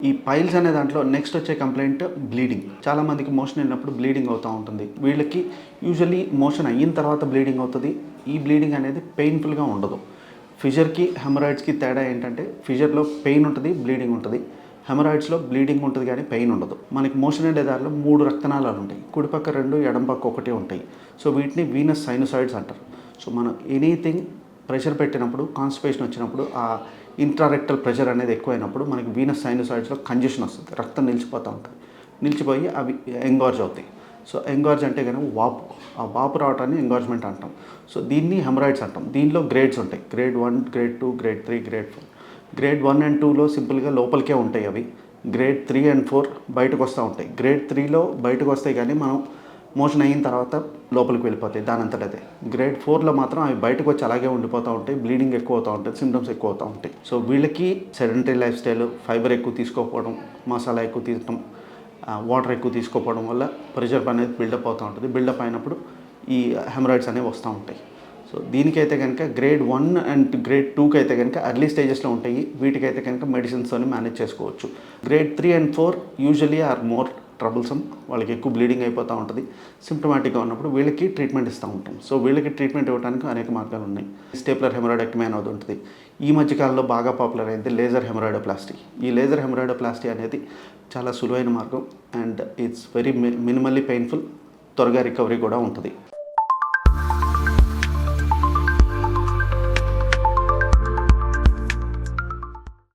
ఈ పైల్స్ అనే దాంట్లో నెక్స్ట్ వచ్చే కంప్లైంట్ బ్లీడింగ్. చాలామందికి మోషన్ అయినప్పుడు బ్లీడింగ్ అవుతూ ఉంటుంది. వీళ్ళకి యూజువల్లీ మోషన్ అయిన తర్వాత బ్లీడింగ్ అవుతుంది. ఈ బ్లీడింగ్ అనేది పెయిన్ఫుల్గా ఉండదు. ఫిషర్కి హెమరాయిడ్స్కి తేడా ఏంటంటే ఫిషర్లో పెయిన్ ఉంటుంది, బ్లీడింగ్ ఉంటుంది. హెమరాయిడ్స్లో బ్లీడింగ్ ఉంటుంది కానీ పెయిన్ ఉండదు. మనకి మోషన్ అయ్యే దారిలో 3 రక్తనాళాలు ఉంటాయి. కుడిపక్క 2, ఎడమ పక్క 1 ఉంటాయి. సో వీటిని వీనస్ సైనోసాయిడ్స్ అంటారు. సో మనం ఎనీథింగ్ ప్రెషర్ పెట్టినప్పుడు, కాన్స్టిపేషన్ వచ్చినప్పుడు, ఆ ఇంట్రారెక్టల్ ప్రెషర్ అనేది ఎక్కువైనప్పుడు మనకి వీనస్ సైనోసాయిడ్స్లో కంజెషన్ వస్తుంది. రక్తం నిలిచిపోతూ ఉంటుంది. నిలిచిపోయి అవి ఎంగార్జ్ అవుతాయి. సో ఎంగార్జ్ అంటే కనుక వాపు. ఆ వాపు రావటాన్ని ఎంగార్జ్మెంట్ అంటాం. సో దీన్ని హెమరాయిడ్స్ అంటాం. దీనిలో గ్రేడ్స్ ఉంటాయి. Grade 1, grade 2, grade 3, grade 4. Grade 1 and 2లో సింపుల్గా లోపలికే ఉంటాయి అవి. గ్రేడ్ 3 అండ్ 4 బయటకు వస్తూ ఉంటాయి. గ్రేడ్ 3లో బయటకు వస్తాయి కానీ మనం మోషన్ అయిన తర్వాత లోపలికి వెళ్ళిపోతాయి దానంతట అదే. గ్రేడ్ 4లో మాత్రం అవి బయటకు వచ్చి అలాగే ఉండిపోతూ ఉంటాయి. బ్లీడింగ్ ఎక్కువ అవుతూ ఉంటుంది, సిమ్టమ్స్ ఎక్కువ అవుతూ ఉంటాయి. సో వీళ్ళకి సెడెంటరీ లైఫ్ స్టైల్, ఫైబర్ ఎక్కువ తీసుకోకపోవడం, మసాలా ఎక్కువ తీసుకోవడం, వాటర్ ఎక్కువ తీసుకోకపోవడం వల్ల ప్రెషర్ అనేది బిల్డప్ అవుతూ ఉంటుంది. బిల్డప్ అయినప్పుడు ఈ హెమరాయిడ్స్ అనేవి వస్తూ ఉంటాయి. సో దీనికైతే కనుక గ్రేడ్ 1 అండ్ గ్రేడ్ 2కి అయితే కనుక ఎర్లీ స్టేజెస్లో ఉంటాయి. వీటికైతే కనుక మెడిసిన్స్తోని మేనేజ్ చేసుకోవచ్చు. Grade 3 and 4 usually are more troublesome. వాళ్ళకి ఎక్కువ బ్లీడింగ్ అయిపోతూ ఉంటుంది. సిమ్టమాటిక్గా ఉన్నప్పుడు వీళ్ళకి ట్రీట్మెంట్ ఇస్తూ ఉంటాం. సో వీళ్ళకి ట్రీట్మెంట్ ఇవ్వడానికి అనేక మార్గాలు ఉన్నాయి. స్టేప్లర్ హెమరాయిడెక్టమీ అనేది ఉంటుంది. ఈ మధ్యకాలంలో బాగా పాపులర్ అయింది లేజర్ హెమరాయిడోప్లాస్టీ. ఈ లేజర్ హెమరాయిడోప్లాస్టీ అనేది చాలా సులువైన మార్గం and it's very minimally painful. త్వరగా రికవరీ కూడా ఉంటుంది.